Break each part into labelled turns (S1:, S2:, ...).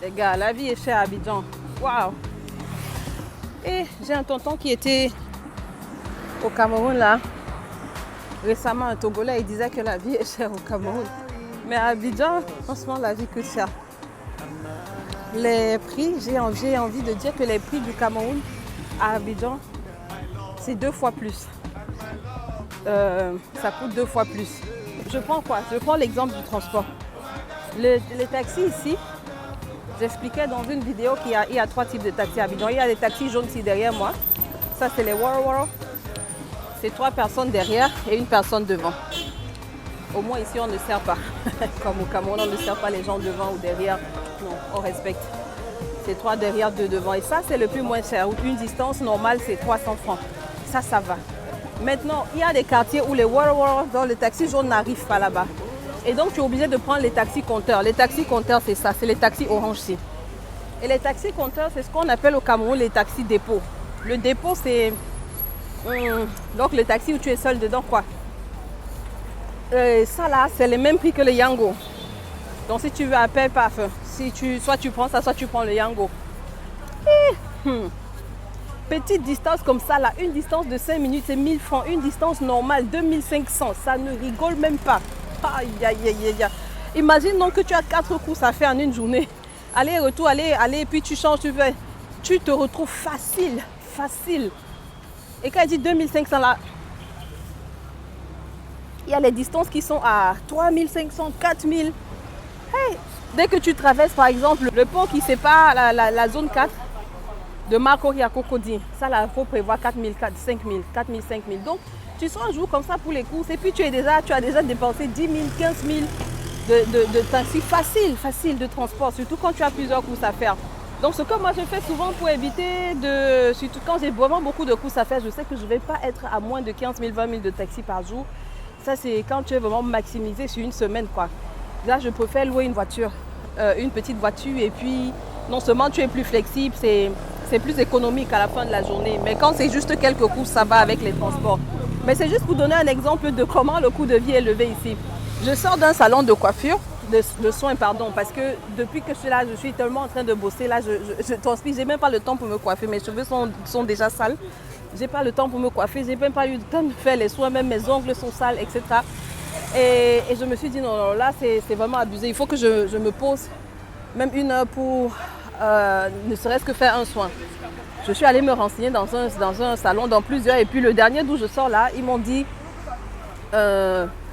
S1: Les gars, la vie est chère à Abidjan. Waouh! Et j'ai un tonton qui était au Cameroun là. Récemment, un Togolais, il disait que la vie est chère au Cameroun. Mais à Abidjan, franchement, la vie coûte cher. Les prix, j'ai envie de dire que les prix du Cameroun à Abidjan, c'est 2 fois plus. Ça coûte 2 fois plus. Je prends quoi? Je prends l'exemple du transport. Les taxis ici, j'expliquais dans une vidéo qu'il y a 3 types de taxis à Abidjan. Il y a des taxis jaunes ici derrière moi. Ça, c'est les Waro. C'est 3 personnes derrière et une personne devant. Au moins ici, on ne sert pas. Comme au Cameroun, on ne sert pas les gens devant ou derrière. Non, on respecte. C'est 3 derrière, 2 devant. Et ça, c'est le plus moins cher. Une distance normale, c'est 300 francs. Ça va. Maintenant, il y a des quartiers où les Waro, dans les taxis jaunes n'arrivent pas là-bas. Et donc, tu es obligé de prendre les taxis compteurs. Les taxis compteurs, c'est ça. C'est les taxis orange ici. Et les taxis compteurs, c'est ce qu'on appelle au Cameroun les taxis dépôts. Le dépôt, c'est... donc, le taxi où tu es seul dedans, quoi. Ça, là, c'est le même prix que le Yango. Donc, si tu veux à paix, paf. Soit tu prends ça, soit tu prends le Yango. Petite distance comme ça, là. Une distance de 5 minutes, c'est 1000 francs. Une distance normale, 2500. Ça ne rigole même pas. Aïe, aïe, aïe, aïe. Imagine donc que tu as 4 courses à faire en une journée. Aller, retour, aller, puis tu changes, tu fais. Tu te retrouves facile. Et quand elle dit 2500 là, il y a les distances qui sont à 3500, 4000. Hey, dès que tu traverses par exemple le pont qui sépare la zone 4 de Marcory à Cocody, ça là, il faut prévoir 4000, 5000, 4000, 5000. Donc, tu sors un jour comme ça pour les courses et puis tu as déjà dépensé 10 000, 15 000 de taxi facile de transport, surtout quand tu as plusieurs courses à faire. Donc ce que moi je fais souvent pour éviter surtout quand j'ai vraiment beaucoup de courses à faire, je sais que je ne vais pas être à moins de 15 000, 20 000 de taxi par jour. Ça c'est quand tu es vraiment maximisé sur une semaine, quoi. Là je préfère louer une voiture, une petite voiture et puis non seulement tu es plus flexible, c'est plus économique à la fin de la journée. Mais quand c'est juste quelques courses, ça va avec les transports. Mais c'est juste pour donner un exemple de comment le coût de vie est élevé ici. Je sors d'un salon de coiffure, de soins, pardon, parce que depuis que je suis là, je suis tellement en train de bosser. Là, je transpire, j'ai même pas le temps pour me coiffer. Mes cheveux sont déjà sales. J'ai pas le temps pour me coiffer. J'ai même pas eu le temps de faire les soins, même mes ongles sont sales, etc. Et je me suis dit, non, là, c'est vraiment abusé. Il faut que je me pose même 1 heure pour ne serait-ce que faire un soin. Je suis allée me renseigner dans un salon, dans plusieurs. Et puis le dernier d'où je sors là, ils m'ont dit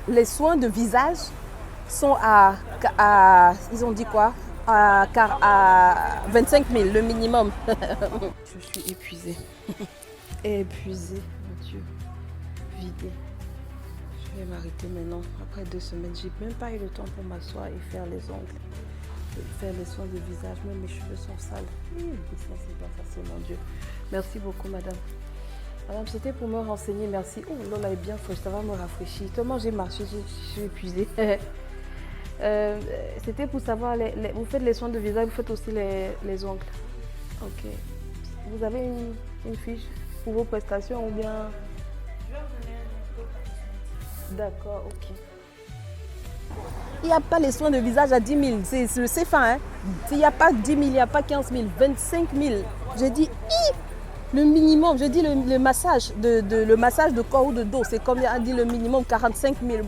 S1: les soins de visage sont ils ont dit quoi? À 25 000, le minimum. Je suis épuisée. Épuisée, mon Dieu. Vidée. Je vais m'arrêter maintenant. Après 2 semaines, j'ai même pas eu le temps pour m'asseoir et faire les ongles. Faire les soins de visage, même mes cheveux sont sales. Ça, c'est pas facile, mon Dieu. Merci beaucoup, madame. Madame, c'était pour me renseigner, merci. Oh, l'eau là est bien fraîche, ça va me rafraîchir. Tellement j'ai marché, je suis épuisée. C'était pour savoir, vous faites les soins de visage, vous faites aussi les ongles. Ok. Vous avez une fiche pour vos prestations ou bien... D'accord, ok. Il n'y a pas les soins de visage à 10 000, c'est fin. Hein? Il n'y a pas 10 000, il n'y a pas 15 000, 25 000. J'ai dit, le minimum, j'ai dit le massage le massage de corps ou de dos, c'est combien? A dit le minimum 45 000. Je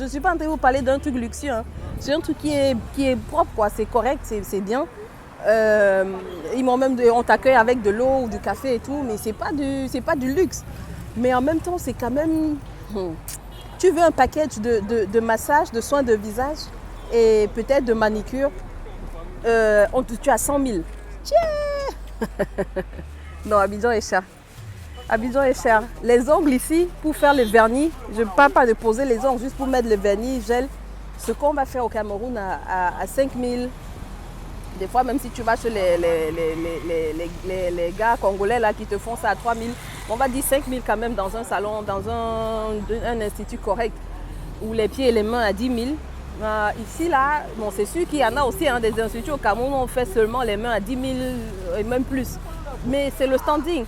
S1: ne suis pas en train de vous parler d'un truc luxueux. Hein. C'est un truc qui est propre, quoi. C'est correct, c'est bien. Ils m'ont même on t'accueille avec de l'eau ou du café et tout, mais c'est pas du luxe. Mais en même temps, c'est quand même... Tu veux un package de massage, de soins de visage et peut-être de manicure, tu as 100 000. Non, Abidjan est cher. Abidjan est cher. Les ongles ici, pour faire le vernis, je ne parle pas de poser les ongles, juste pour mettre le vernis, gel. Ce qu'on va faire au Cameroun à 5 000. Des fois, même si tu vas chez les gars congolais là, qui te font ça à 3 000, on va dire 5 000 quand même dans un salon, dans un institut correct, où les pieds et les mains à 10 000. Ici, là, bon, c'est sûr qu'il y en a aussi des instituts au Cameroun où on fait seulement les mains à 10 000 et même plus. Mais c'est le standing.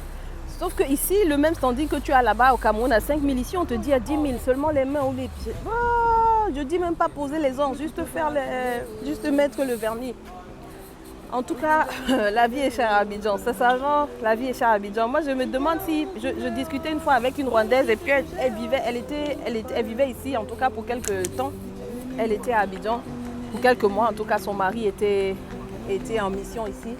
S1: Sauf que ici, le même standing que tu as là-bas au Cameroun à 5 000, ici, on te dit à 10 000, seulement les mains ou les pieds. Oh, je dis même pas poser les ongles, juste mettre le vernis. En tout cas, la vie est chère à Abidjan. Sincèrement, la vie est chère à Abidjan. Moi, je me demande si... Je discutais une fois avec une Rwandaise et puis elle vivait ici, en tout cas pour quelques temps. Elle était à Abidjan. Pour quelques mois, en tout cas, son mari était en mission ici.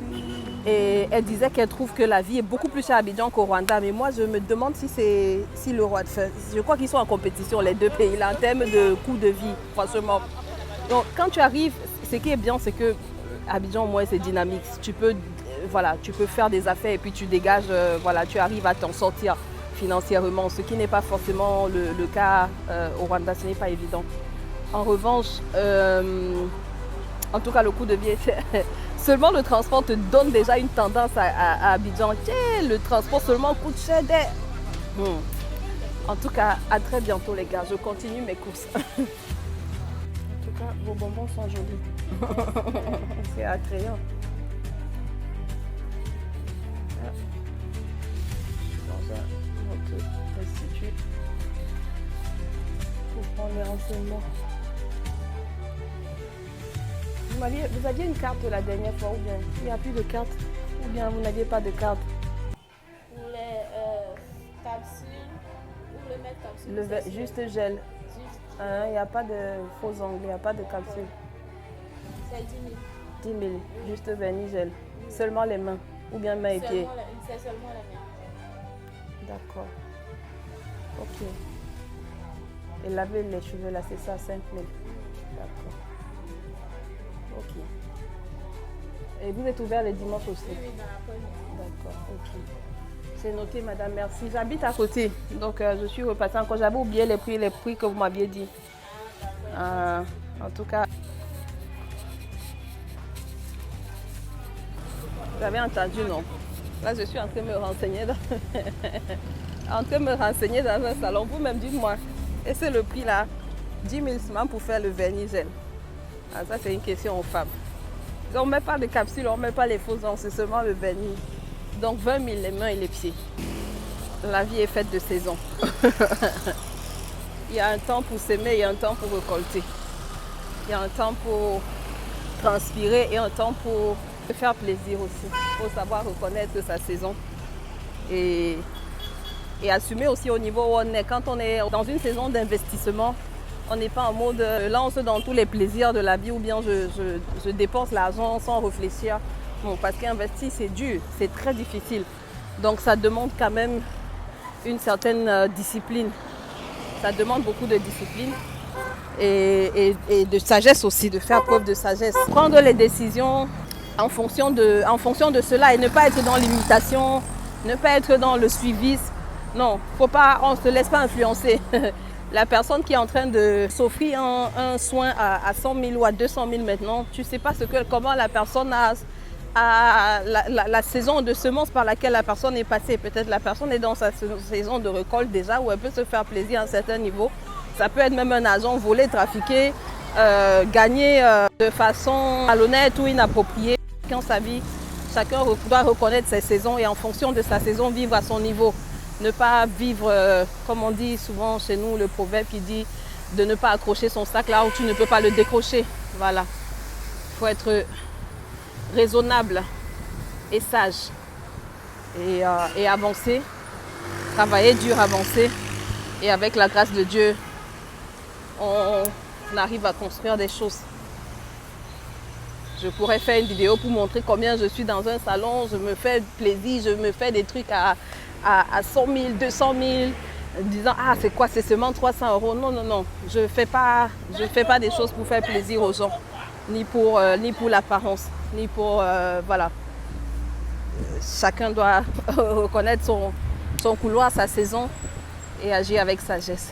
S1: Et elle disait qu'elle trouve que la vie est beaucoup plus chère à Abidjan qu'au Rwanda. Mais moi, je me demande si le Rwanda... Je crois qu'ils sont en compétition, les deux pays, là, en termes de coût de vie, franchement. Donc, quand tu arrives, ce qui est bien, c'est que Abidjan, au moins, c'est dynamique. Tu peux faire des affaires et puis tu dégages, tu arrives à t'en sortir financièrement, ce qui n'est pas forcément le cas au Rwanda, ce n'est pas évident. En revanche, en tout cas, le coût de vie est cher. Seulement le transport te donne déjà une tendance à Abidjan. Le transport seulement coûte cher. En tout cas, à très bientôt les gars, je continue mes courses. En tout cas, vos bonbons sont jolis. C'est attrayant. Dans un autre institut pour prendre les renseignements. Vous aviez une carte la dernière fois ou bien il n'y a plus de carte ou bien vous n'aviez pas de carte?
S2: Pour les capsules ou le mettre capsule.
S1: Juste gel. Il n'y a pas de faux ongles, il n'y a pas de capsule.
S2: C'est 10 000.
S1: 10 000, juste vernis gel. Oui. Seulement les mains ou bien mains et pieds?
S2: C'est seulement les mains.
S1: D'accord. Ok. Et laver les cheveux là, c'est ça, 5 000. D'accord. Ok. Et vous êtes ouvert les dimanches aussi?
S2: Oui, dans l'après-midi.
S1: D'accord, ok. C'est noté, madame, merci. J'habite à côté, donc je suis repassée encore. J'avais oublié les prix que vous m'aviez dit. En tout cas, vous avez entendu, non? Là, je suis en train de me renseigner dans un salon. Vous-même, dites-moi, et c'est le prix là? 10 000 semaines pour faire le vernis gel. Ça, c'est une question aux femmes. On ne met pas de capsule, on ne met pas les faux ongles, c'est seulement le vernis. Donc 20 000 les mains et les pieds. La vie est faite de saisons. Il y a un temps pour s'aimer, il y a un temps pour récolter. Il y a un temps pour transpirer et un temps pour se faire plaisir aussi. Il faut savoir reconnaître sa saison et assumer aussi au niveau où on est. Quand on est dans une saison d'investissement, on n'est pas en mode lance dans tous les plaisirs de la vie ou bien je dépense l'argent sans réfléchir. Bon, parce qu'investir, c'est dur, c'est très difficile. Donc ça demande quand même une certaine discipline. Ça demande beaucoup de discipline et de sagesse aussi, de faire preuve de sagesse. Prendre les décisions en fonction de cela et ne pas être dans l'imitation, ne pas être dans le suivisme. Non, on ne se laisse pas influencer. La personne qui est en train de s'offrir un soin à 100 000 ou à 200 000 maintenant, tu ne sais pas comment la personne a la saison de semences par laquelle la personne est passée. Peut-être la personne est dans sa saison de récolte déjà où elle peut se faire plaisir à un certain niveau. Ça peut être même un argent volé, trafiqué, gagné de façon malhonnête ou inappropriée. Dans sa vie, chacun doit reconnaître ses saisons et en fonction de sa saison, vivre à son niveau. Ne pas vivre, comme on dit souvent chez nous, le proverbe qui dit de ne pas accrocher son sac là où tu ne peux pas le décrocher. Voilà. Il faut être raisonnable et sage et avancer, travailler dur, avancer. Et avec la grâce de Dieu, on arrive à construire des choses. Je pourrais faire une vidéo pour montrer combien je suis dans un salon, je me fais plaisir, je me fais des trucs à 100 000, 200 000, disant ah c'est quoi, c'est seulement 300 €. Non, non, non, je fais pas des choses pour faire plaisir aux gens, ni pour l'apparence, ni pour voilà. Chacun doit reconnaître son couloir, sa saison et agir avec sagesse.